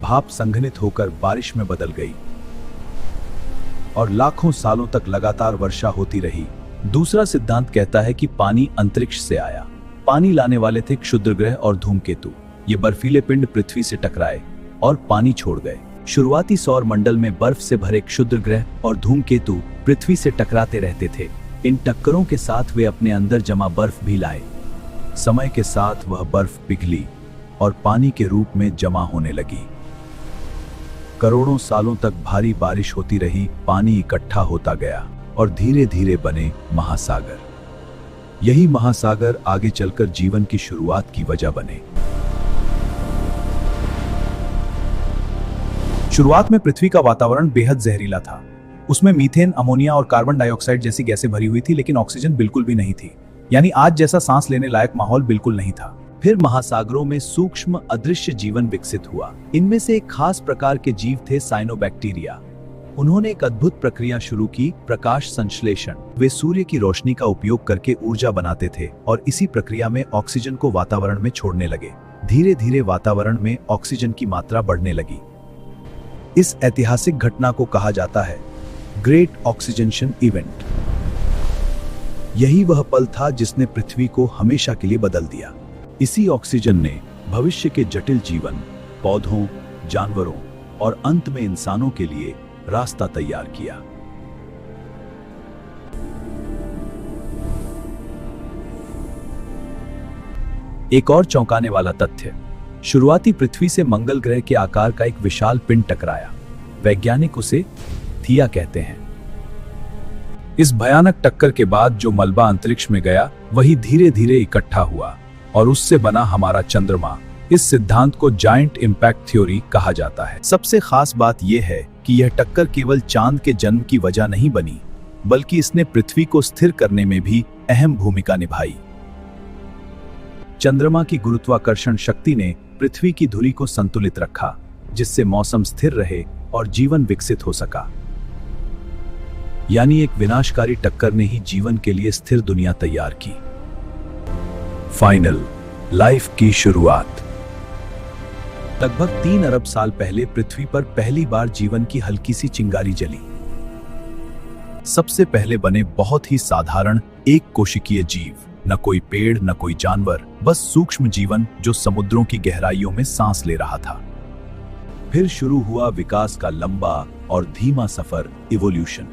भाप संघनित होकर बारिश में बदल गई और लाखों सालों तक लगातार वर्षा होती रही। दूसरा सिद्धांत कहता है कि पानी अंतरिक्ष से आया। पानी लाने वाले थे क्षुद्र ग्रह और धूमकेतु। ये बर्फीले पिंड पृथ्वी से टकराए और पानी छोड़ गए। शुरुआती सौर मंडल में बर्फ से भरे क्षुद्र ग्रह और धूमकेतु पृथ्वी से टकराते रहते थे। इन टक्करों के साथ वे अपने अंदर जमा बर्फ भी लाए। समय के साथ वह बर्फ पिघली और पानी के रूप में जमा होने लगी। करोड़ों सालों तक भारी बारिश होती रही, पानी इकट्ठा होता गया और धीरे धीरे बने महासागर। यही महासागर आगे चलकर जीवन की शुरुआत की वजह बने। शुरुआत में पृथ्वी का वातावरण बेहद जहरीला था। उसमें मीथेन, अमोनिया और कार्बन डाइऑक्साइड जैसी गैसें भरी हुई थी, लेकिन ऑक्सीजन बिल्कुल भी नहीं थी। यानी आज जैसा सांस लेने लायक माहौल बिल्कुल नहीं था। फिर महासागरों में सूक्ष्म अदृश्य जीवन विकसित हुआ। इनमें से एक खास प्रकार के जीव थे साइनोबैक्टीरिया। उन्होंने एक अद्भुत प्रक्रिया शुरू की, प्रकाश संश्लेषण। वे सूर्य की रोशनी का उपयोग करके ऊर्जा बनाते थे और इसी प्रक्रिया में ऑक्सीजन को वातावरण में छोड़ने लगे। धीरे धीरे वातावरण में ऑक्सीजन की मात्रा बढ़ने लगी। इस ऐतिहासिक घटना को कहा जाता है ग्रेट ऑक्सीजनेशन इवेंट। यही वह पल था जिसने पृथ्वी को हमेशा के लिए बदल दिया। इसी ऑक्सीजन ने भविष्य के जटिल जीवन, पौधों, जानवरों और अंत में इंसानों के लिए रास्ता तैयार किया। एक और चौंकाने वाला तथ्य, शुरुआती पृथ्वी से मंगल ग्रह के आकार का एक विशाल पिंड टकराया। वैज्ञानिक उसे थिया कहते हैं। इस भयानक टक्कर के बाद जो मलबा अंतरिक्ष में गया, वही धीरे धीरे इकट्ठा हुआ और उससे बना हमारा चंद्रमा। इस सिद्धांत को जायंट इंपैक्ट थ्योरी कहा जाता है। सबसे खास बात यह है कि यह टक्कर केवल चांद के जन्म की वजह नहीं बनी, बल्कि इसने पृथ्वी को स्थिर करने में भी अहम भूमिका निभाई। चंद्रमा की गुरुत्वाकर्षण शक्ति ने पृथ्वी की धुरी को संतुलित रखा, जिससे मौसम स्थिर रहे और जीवन विकसित हो सका। यानी एक विनाशकारी टक्कर ने ही जीवन के लिए स्थिर दुनिया तैयार की। फाइनल लाइफ की शुरुआत। लगभग 3 अरब साल पहले पृथ्वी पर पहली बार जीवन की हल्की सी चिंगारी जली। सबसे पहले बने बहुत ही साधारण एक कोशिकीय जीव। न कोई पेड़, न कोई जानवर, बस सूक्ष्म जीवन जो समुद्रों की गहराइयों में सांस ले रहा था। फिर शुरू हुआ विकास का लंबा और धीमा सफर, इवोल्यूशन।